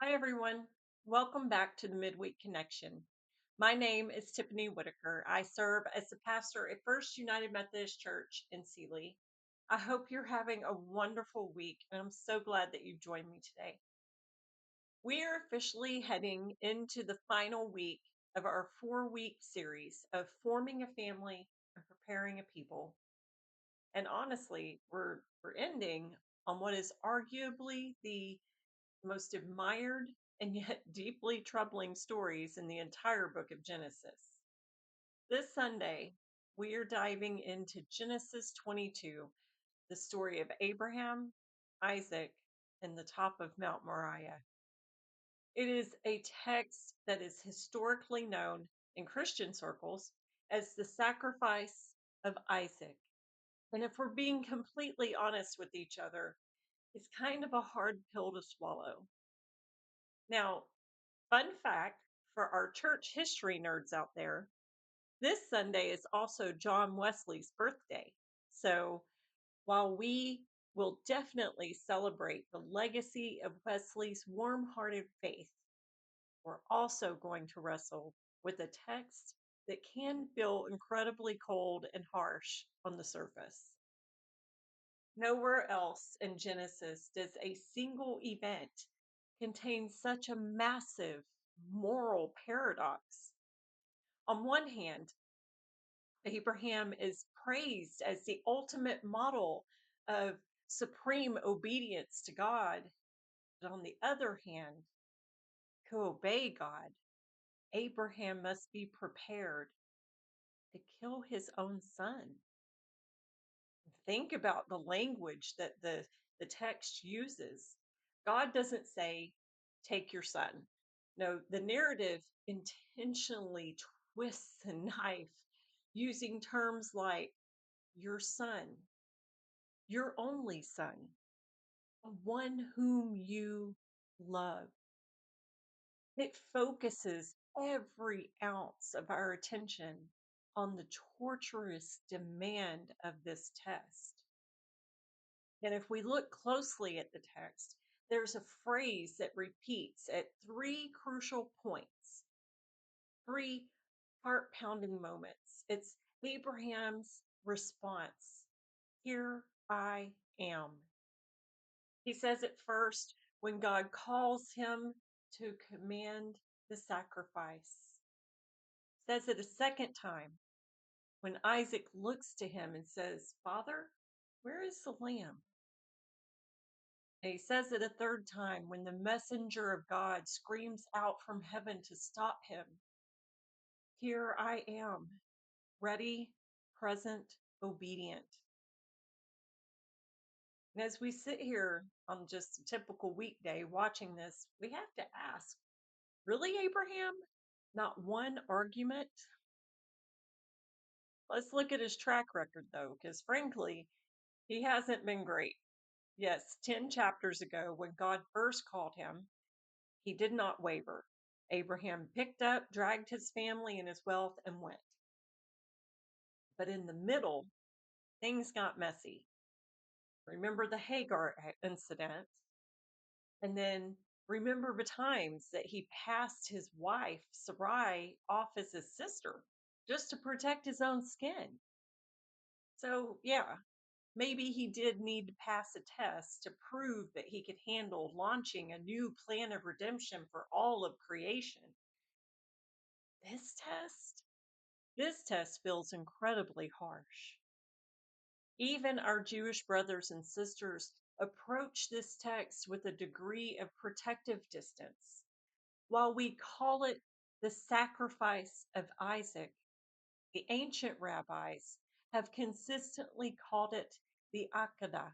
Hi, everyone. Welcome back to the Midweek Connection. My name is Tiffany Whitaker. I serve as the pastor at First United Methodist Church in Sealy. I hope you're having a wonderful week, and I'm so glad that you joined me today. We are officially heading into the final week of our 4-week series of forming a family and preparing a people. And honestly, we're ending on what is arguably the most admired and yet deeply troubling stories in the entire book of Genesis. This Sunday, we are diving into Genesis 22, the story of Abraham, Isaac, and the top of Mount Moriah. It is a text that is historically known in Christian circles as the sacrifice of Isaac. And if we're being completely honest with each other, it's kind of a hard pill to swallow. Now, fun fact for our church history nerds out there, this Sunday is also John Wesley's birthday. So while we will definitely celebrate the legacy of Wesley's warm hearted faith, we're also going to wrestle with a text that can feel incredibly cold and harsh on the surface. Nowhere else in Genesis does a single event contain such a massive moral paradox. On one hand, Abraham is praised as the ultimate model of supreme obedience to God. But on the other hand, to obey God, Abraham must be prepared to kill his own son. Think about the language that the text uses. God doesn't say, take your son. No, the narrative intentionally twists the knife using terms like your son, your only son, one whom you love. It focuses every ounce of our attention on the torturous demand of this test. And if we look closely at the text, there's a phrase that repeats at three crucial points, three heart pounding moments. It's Abraham's response, here I am. He says it first when God calls him to command the sacrifice. Says it a second time when Isaac looks to him and says, Father, where is the lamb? And he says it a third time when the messenger of God screams out from heaven to stop him. Here I am, ready, present, obedient. And as we sit here on just a typical weekday watching this, we have to ask, really, Abraham? Not one argument? Let's look at his track record, though, because frankly, he hasn't been great. Yes, 10 chapters ago, when God first called him, he did not waver. Abraham picked up, dragged his family and his wealth, and went. But in the middle, things got messy. Remember the Hagar incident? And then remember the times that he passed his wife, Sarai, off as his sister just to protect his own skin. So, yeah, maybe he did need to pass a test to prove that he could handle launching a new plan of redemption for all of creation. This test? This test feels incredibly harsh. Even our Jewish brothers and sisters approach this text with a degree of protective distance. While we call it the sacrifice of Isaac, the ancient rabbis have consistently called it the Akedah,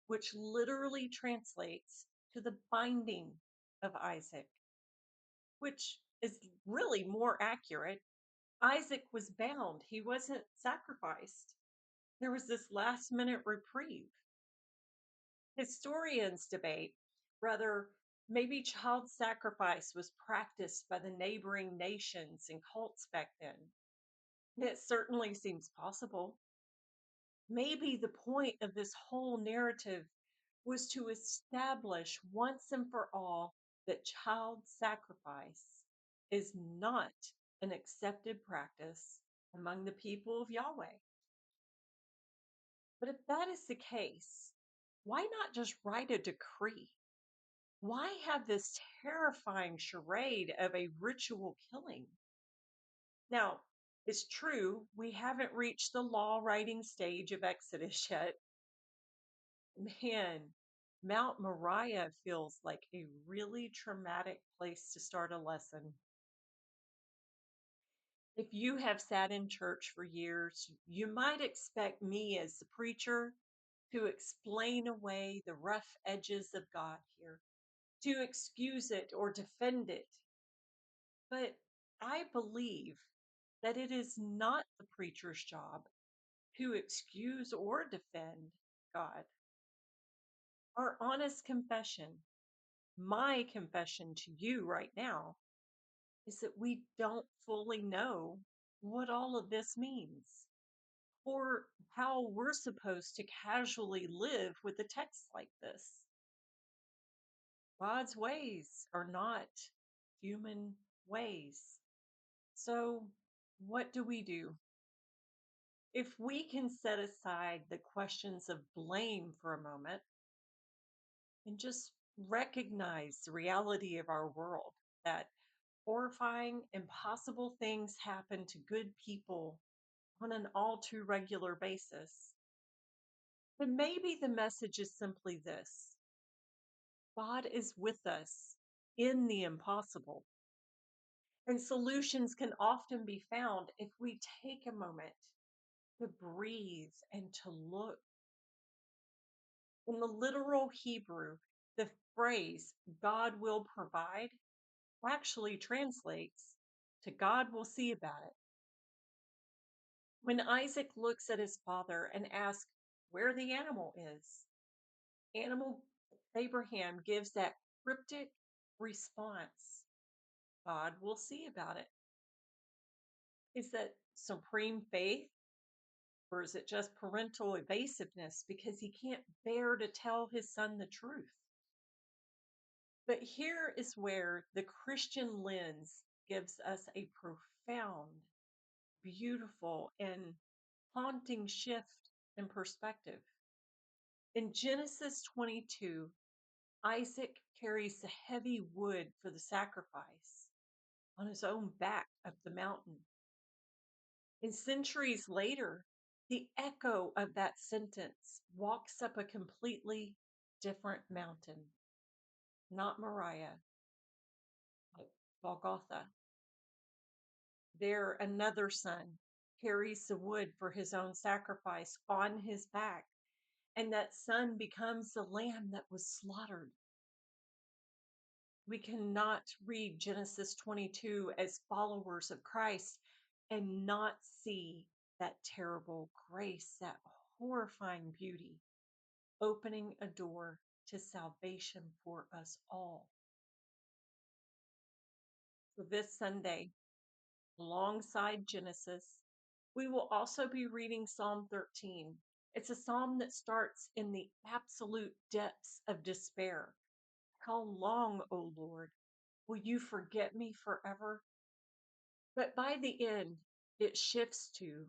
which literally translates to the binding of Isaac, which is really more accurate. Isaac was bound, he wasn't sacrificed. There was this last minute reprieve. Historians debate whether maybe child sacrifice was practiced by the neighboring nations and cults back then. It certainly seems possible. Maybe the point of this whole narrative was to establish once and for all that child sacrifice is not an accepted practice among the people of Yahweh. But if that is the case, why not just write a decree? Why have this terrifying charade of a ritual killing? Now, it's true, we haven't reached the law writing stage of Exodus yet. Man, Mount Moriah feels like a really traumatic place to start a lesson. If you have sat in church for years, you might expect me as the preacher to explain away the rough edges of God here, to excuse it or defend it. But I believe that it is not the preacher's job to excuse or defend God. Our honest confession, my confession to you right now, is that we don't fully know what all of this means or how we're supposed to casually live with a text like this. God's ways are not human ways. So, what do we do? If we can set aside the questions of blame for a moment and just recognize the reality of our world, that horrifying, impossible things happen to good people on an all too regular basis, then maybe the message is simply this: God is with us in the impossible. And solutions can often be found if we take a moment to breathe and to look. In the literal Hebrew, the phrase God will provide actually translates to God will see about it. When Isaac looks at his father and asks where the animal is, animal Abraham gives that cryptic response: God will see about it. Is that supreme faith, or is it just parental evasiveness because he can't bear to tell his son the truth? But here is where the Christian lens gives us a profound, beautiful, and haunting shift in perspective. In Genesis 22, Isaac carries the heavy wood for the sacrifice on his own back up the mountain. And centuries later, the echo of that sentence walks up a completely different mountain, not Moriah, but Golgotha. There, another son carries the wood for his own sacrifice on his back, and that son becomes the lamb that was slaughtered. We cannot read Genesis 22 as followers of Christ and not see that terrible grace, that horrifying beauty, opening a door to salvation for us all. So this Sunday, alongside Genesis, we will also be reading Psalm 13. It's a psalm that starts in the absolute depths of despair. How long, O Lord, will you forget me forever? But by the end, it shifts to,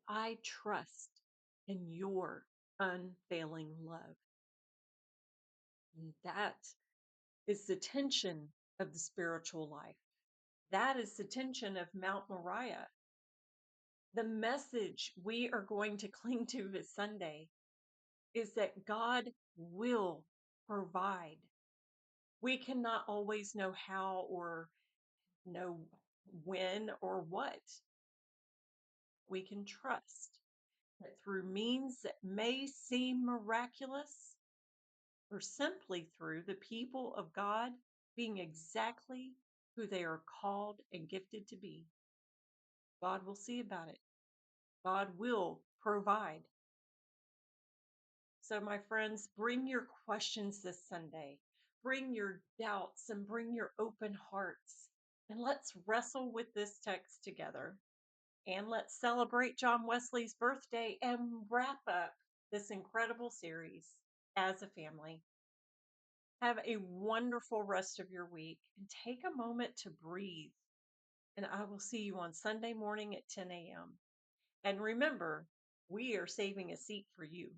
I trust in your unfailing love. And that is the tension of the spiritual life. That is the tension of Mount Moriah. The message we are going to cling to this Sunday is that God will provide. We cannot always know how or know when or what. We can trust that through means that may seem miraculous, or simply through the people of God being exactly who they are called and gifted to be, God will see about it. God will provide. So, my friends, bring your questions this Sunday. Bring your doubts and bring your open hearts. And let's wrestle with this text together. And let's celebrate John Wesley's birthday and wrap up this incredible series as a family. Have a wonderful rest of your week and take a moment to breathe. And I will see you on Sunday morning at 10 a.m. And remember, we are saving a seat for you.